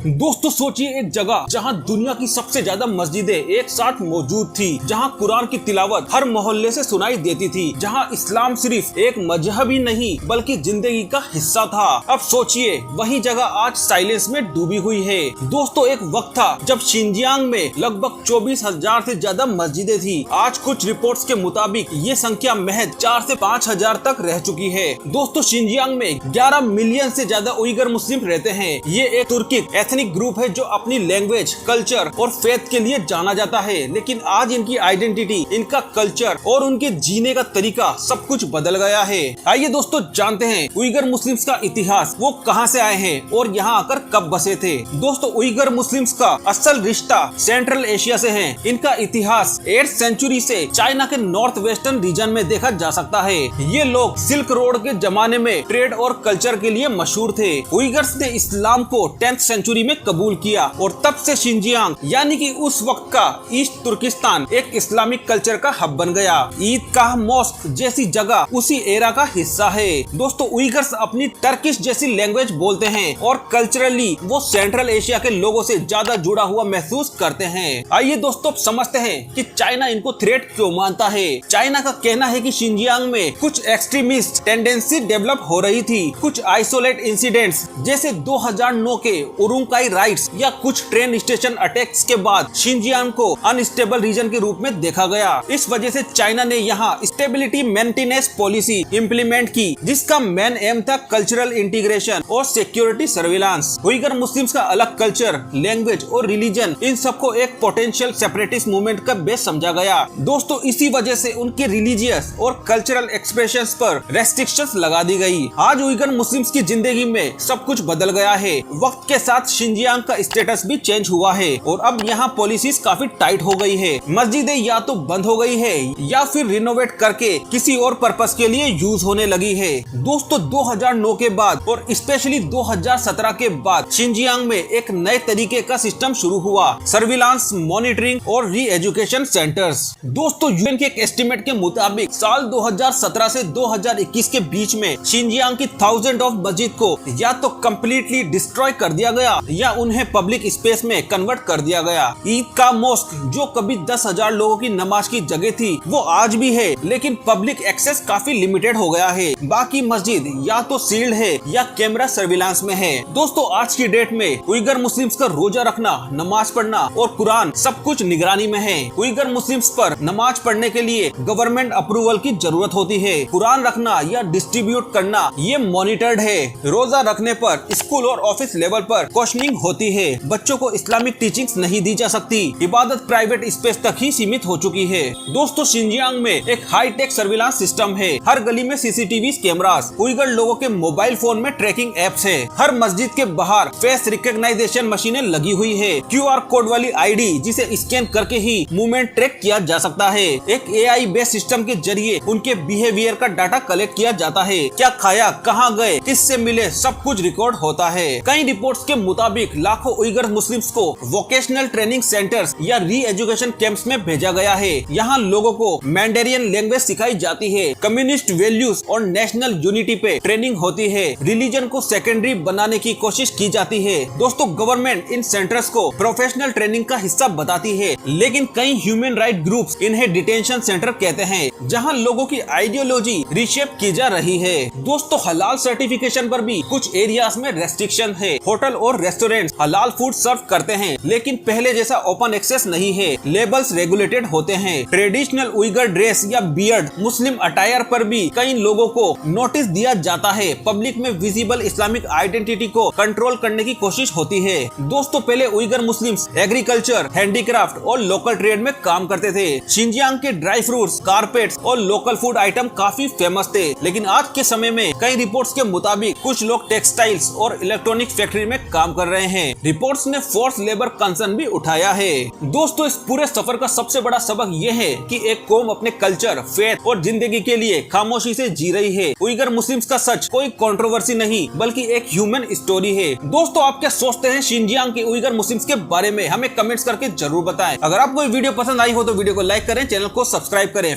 दोस्तों सोचिए एक जगह जहां दुनिया की सबसे ज्यादा मस्जिदें एक साथ मौजूद थी, जहां कुरान की तिलावत हर मोहल्ले से सुनाई देती थी, जहां इस्लाम सिर्फ एक मजहब ही नहीं बल्कि जिंदगी का हिस्सा था। अब सोचिए वही जगह आज साइलेंस में डूबी हुई है। दोस्तों एक वक्त था जब शिनजियांग में लगभग 24,000 से ज्यादा मस्जिदें थी। आज कुछ रिपोर्ट्स के मुताबिक ये संख्या महज 4 से 5,000 तक रह चुकी है। दोस्तों शिनजियांग में 11 मिलियन से ज्यादा उइगर मुस्लिम रहते हैं। ये एक तुर्किक एथनिक ग्रुप है जो अपनी लैंग्वेज, कल्चर और फेथ के लिए जाना जाता है। लेकिन आज इनकी आइडेंटिटी, इनका कल्चर और उनके जीने का तरीका सब कुछ बदल गया है। आइए दोस्तों जानते हैं उइगर मुस्लिम्स का इतिहास, वो कहां से आए हैं और यहां आकर कब बसे थे। दोस्तों उइगर मुस्लिम्स का असल रिश्ता सेंट्रल एशिया से है। इनका इतिहास 8th सेंचुरी से चाइना के नॉर्थ वेस्टर्न रीजन में देखा जा सकता है। ये लोग सिल्क रोड के जमाने में ट्रेड और कल्चर के लिए मशहूर थे। उइगर्स ने इस्लाम को 10th सेंचुरी में कबूल किया और तब से शिनजियांग यानी कि उस वक्त का ईस्ट तुर्किस्तान एक इस्लामिक कल्चर का हब बन गया। ईदगाह मॉस्क जैसी जगह उसी एरा का हिस्सा है। दोस्तों उइगर्स अपनी टर्किश जैसी लैंग्वेज बोलते हैं और कल्चरली वो सेंट्रल एशिया के लोगों से ज्यादा जुड़ा हुआ महसूस करते हैं। आइए दोस्तों समझते हैं कि चाइना इनको थ्रेट क्यों मानता है। चाइना का कहना है कि शिनजियांग में कुछ एक्सट्रीमिस्ट टेंडेंसी डेवलप हो रही थी। कुछ आइसोलेट इंसिडेंट्स जैसे 2009 के उरुंगकाई राइट्स या कुछ ट्रेन स्टेशन अटैक्स के बाद शिनजियांग को अनस्टेबल रीजन के रूप में देखा गया। इस वजह से चाइना ने यहाँ स्टेबिलिटी मेंटेनेंस पॉलिसी इम्प्लीमेंट की, जिसका मेन एम था कल्चरल इंटीग्रेशन और सिक्योरिटी सर्विलांस। उइगर मुस्लिम्स का अलग कल्चर, लैंग्वेज और रिलीजन, इन सबको एक पोटेंशियल सेपरेटिस्ट मूवमेंट का बेस समझा गया। दोस्तों इसी वजह से उनके रिलीजियस और कल्चरल एक्सप्रेशंस पर रेस्ट्रिक्शंस लगा दी गई। आज उइगर मुस्लिम्स की जिंदगी में सब कुछ बदल गया है। वक्त के साथ शिनजियांग का स्टेटस भी चेंज हुआ है और अब यहाँ पॉलिसीज काफी टाइट हो गई है। मस्जिदें या तो बंद हो गई है या फिर रिनोवेट करके किसी और पर्पस के लिए यूज होने लगी है। दोस्तों 2009 के बाद और स्पेशली 2017 के बाद शिनजियांग में एक नए तरीके का सिस्टम शुरू हुआ, सर्विलांस, मॉनिटरिंग और री एजुकेशन सेंटर्स। दोस्तों यूएन के एक एस्टिमेट के मुताबिक साल 2017 से 2021 के बीच में शिनजियांग की 1000 ऑफ मस्जिद को या तो कम्प्लीटली डिस्ट्रॉय कर दिया गया या उन्हें पब्लिक स्पेस में कन्वर्ट कर दिया गया। ईदगाह मॉस्क जो कभी 10,000 लोगों की नमाज की जगह थी वो आज भी है, लेकिन पब्लिक एक्सेस काफी लिमिटेड हो गया है। बाकी मस्जिद या तो सील्ड है या कैमरा सर्विलांस में है। दोस्तों आज की डेट में उइगर मुस्लिम्स का रोजा रखना, नमाज पढ़ना और कुरान सब कुछ निगरानी में है। उइगर मुस्लिम्स पर नमाज पढ़ने के लिए गवर्नमेंट अप्रूवल की जरूरत होती है। कुरान रखना या डिस्ट्रीब्यूट करना ये मॉनिटर्ड है। रोजा रखने पर स्कूल और ऑफिस लेवल पर क्वेश्चनिंग होती है। बच्चों को इस्लामिक टीचिंग्स नहीं दी जा सकती। इबादत प्राइवेट स्पेस तक ही सीमित हो चुकी है। दोस्तों शिनजियांग में एक हाई टेक सर्विलांस सिस्टम है। हर गली में सीसीटीवी कैमरास, उइगर लोगों के मोबाइल फोन में ट्रैकिंग एप्स है। हर मस्जिद के बाहर फेस रिकॉग्नाइजेशन मशीनें लगी हुई है। QR कोड वाली ID जिसे स्कैन करके ही मूवमेंट ट्रैक किया जा सकता है। एक AI बेस्ड सिस्टम के जरिए उनके बिहेवियर का डाटा कलेक्ट किया जाता है। क्या खाया, कहाँ गए, किससे मिले, सब कुछ रिकॉर्ड होता है। कई रिपोर्ट्स के मुताबिक लाखों उइगर मुस्लिम्स को वोकेशनल ट्रेनिंग सेंटर्स या री एजुकेशन कैंप्स में भेजा गया है। यहाँ लोगों को मैंडेरियन लैंग्वेज सिखाई जाती है, कम्युनिस्ट वैल्यूज और नेशनल यूनिटी पे ट्रेनिंग होती है। रिलीजन को सेकेंडरी बनाने की कोशिश की जाती है। दोस्तों गवर्नमेंट इन सेंटर्स को प्रोफेशनल ट्रेनिंग का हिस्सा बताती है, लेकिन कई ह्यूमन राइट ग्रुप्स इन्हें डिटेंशन सेंटर कहते हैं, जहाँ लोगों की आइडियोलॉजी रिशेप की जा रही है। दोस्तों हलाल सर्टिफिकेशन पर भी कुछ एरियाज में रेस्ट्रिक्शन है। होटल और रेस्टोरेंट हलाल फूड सर्व करते हैं, लेकिन पहले जैसा ओपन एक्सेस नहीं है। लेबल्स रेगुलेटेड होते हैं। ट्रेडिशनल उइगर ड्रेस या बियर्ड, मुस्लिम अटायर पर भी कई लोगों को नोटिस दिया जाता है। पब्लिक में विजिबल इस्लामिक आइडेंटिटी को कंट्रोल करने की कोशिश होती है। दोस्तों पहले उइगर मुस्लिम्स एग्रीकल्चर, हैंडीक्राफ्ट और लोकल ट्रेड में काम करते थे। शिनजियांग के ड्राई फ्रूट्स, कारपेट्स और लोकल फूड आइटम काफी फेमस थे, लेकिन आज के समय में कई रिपोर्ट्स के मुताबिक कुछ लोग टेक्सटाइल्स और इलेक्ट्रॉनिक फैक्ट्री में काम कर रहे हैं। रिपोर्ट्स ने फोर्स लेबर कंसर्न भी उठाया है। दोस्तों इस पूरे सफर का सबसे बड़ा सबक ये है कि एक कौम अपने कल्चर, फेथ और जिंदगी के लिए खामोशी से जी रही है। उइगर मुस्लिम्स का सच कोई कंट्रोवर्सी नहीं बल्कि एक ह्यूमन स्टोरी है। दोस्तों आप क्या सोचते हैं शिनजियांग के उइगर मुस्लिम्स के बारे में? हमें कमेंट्स करके जरूर बताएं। अगर आपको ये वीडियो पसंद आई हो तो वीडियो को लाइक करें, चैनल को सब्सक्राइब करें।